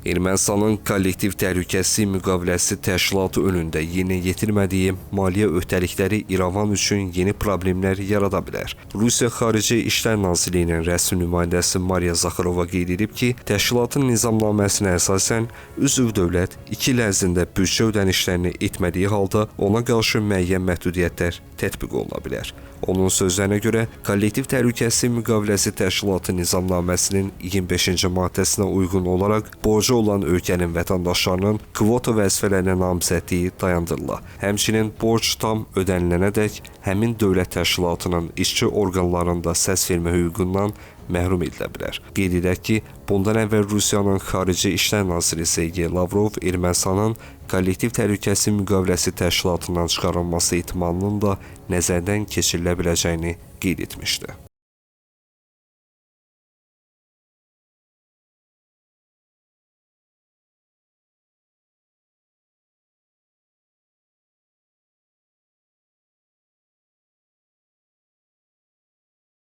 Ermənistanın kollektiv təhlükəsizlik müqaviləsi təşkilatı önündə yerinə yetirmədiyi maliyyə öhdəlikləri İrəvan üçün yeni problemlər yarada bilər. Rusiya Xarici İşlər Nazirliyinin rəsmi nümayəndəsi Mariya Zaxarova qeyd edib ki, təşkilatın nizamnaməsinə əsasən üzv dövlət 2 il ərzində büdcə ödənişlərini etmədiyi halda ona qarşı müəyyən məhdudiyyətlər tətbiq oluna bilər. Onun sözlərinə görə, kollektiv təhlükəsizlik müqaviləsi təşkilatı nizamnaməsinin 25-ci maddəsinə uyğun olaraq borcu olan ölkənin vətəndaşlarının kvota vəzifələrinə namizədliyi dayandırıla. Həmçinin borc tam ödənilənədək həmin dövlət təşkilatının işçi orqanlarında səs vermə hüququndan məhrum edilə bilər. Qeyd edək ki, bundan əvvəl Rusiyanın Xarici İşlər naziri Sergey Lavrov Ermənistanın kollektiv təhlükəsizlik müqaviləsi təşkilatından çıxarılması ehtimalının da nəzərdən keçirilə biləcəyini qeyd etmişdi.